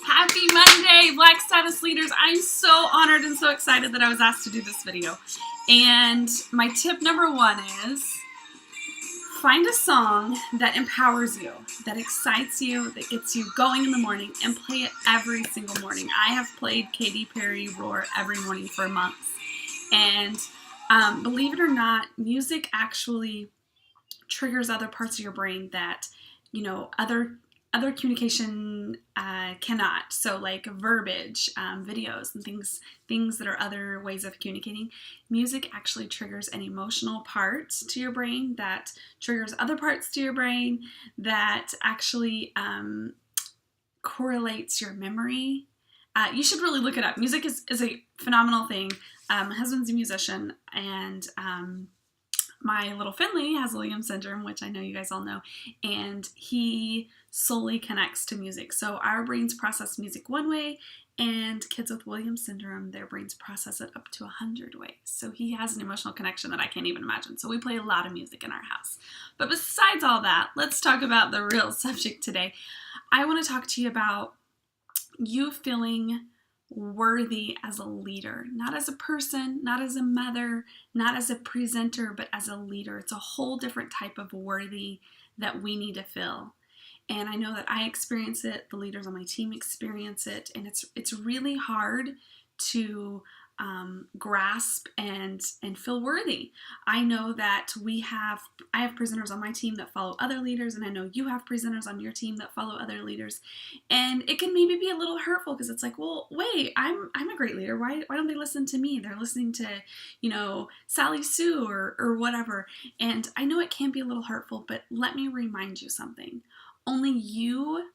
Happy Monday, Black Status Leaders. I'm so honored and so excited that I was asked to do this video. And my tip number one is find a song that empowers you, that excites you, that gets you going in the morning, and play it every single morning. I have played Katy Perry Roar every morning for months. And believe it or not, music actually triggers other parts of your brain that, other communication cannot. So like verbiage, videos, and things that are other ways of communicating. Music actually triggers an emotional part to your brain that triggers other parts to your brain that actually correlates your memory. You should really look it up. Music is a phenomenal thing. My husband's a musician, and my little Finley has Williams syndrome, which I know you guys all know, and he solely connects to music. So our brains process music one way, and kids with Williams syndrome, their brains process it up to 100 ways. So he has an emotional connection that I can't even imagine. So we play a lot of music in our house. But besides all that, let's talk about the real subject today. I want to talk to you about you feeling worthy as a leader, not as a person, not as a mother, not as a presenter, but as a leader. It's a whole different type of worthy that we need to feel. And I know that I experience it, the leaders on my team experience it, and it's really hard to grasp and feel worthy. I know that I have presenters on my team that follow other leaders, and I know you have presenters on your team that follow other leaders, and it can maybe be a little hurtful because it's like, well, wait, I'm a great leader. Why don't they listen to me? They're listening to Sally Sue or whatever. And I know it can be a little hurtful, but let me remind you something. Only you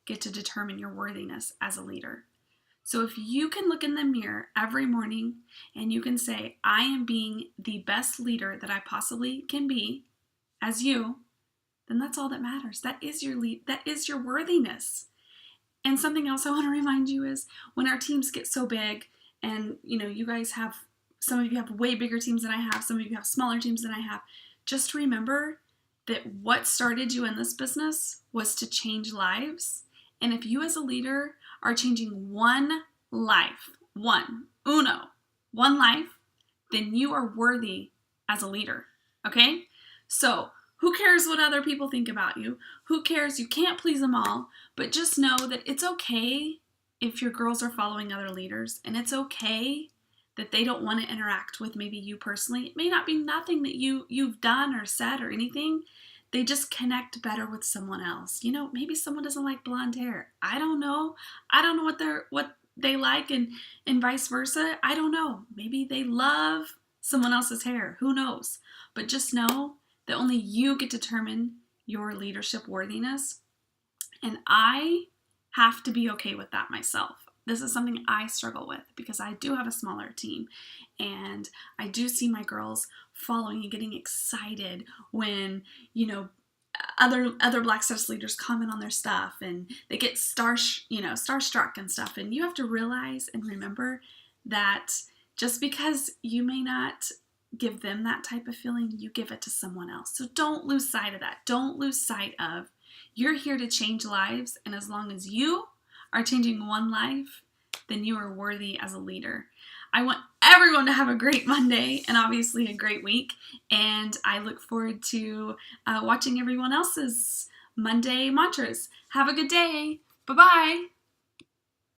get to determine your worthiness as a leader. So if you can look in the mirror every morning and you can say, I am being the best leader that I possibly can be as you, then that's all that matters. That is your worthiness. And something else I want to remind you is when our teams get so big and you guys have, some of you have way bigger teams than I have, some of you have smaller teams than I have, just remember that what started you in this business was to change lives. And if you as a leader are changing one life, one life, then you are worthy as a leader, okay? So who cares what other people think about you? Who cares? You can't please them all, but just know that it's okay if your girls are following other leaders, and it's okay that they don't want to interact with maybe you personally. It may not be nothing that you've done or said or anything. They just connect better with someone else. Maybe someone doesn't like blonde hair. I don't know. I don't know what they like and vice versa. I don't know. Maybe they love someone else's hair. Who knows? But just know that only you get to determine your leadership worthiness. And I have to be okay with that myself. This is something I struggle with because I do have a smaller team, and I do see my girls following and getting excited when, other Black Status leaders comment on their stuff and they get starstruck and stuff. And you have to realize and remember that just because you may not give them that type of feeling, you give it to someone else. So don't lose sight of that. Don't lose sight of you're here to change lives, and as long as you are changing one life, then you are worthy as a leader. I want everyone to have a great Monday and obviously a great week. And I look forward to watching everyone else's Monday mantras. Have a good day. Bye-bye.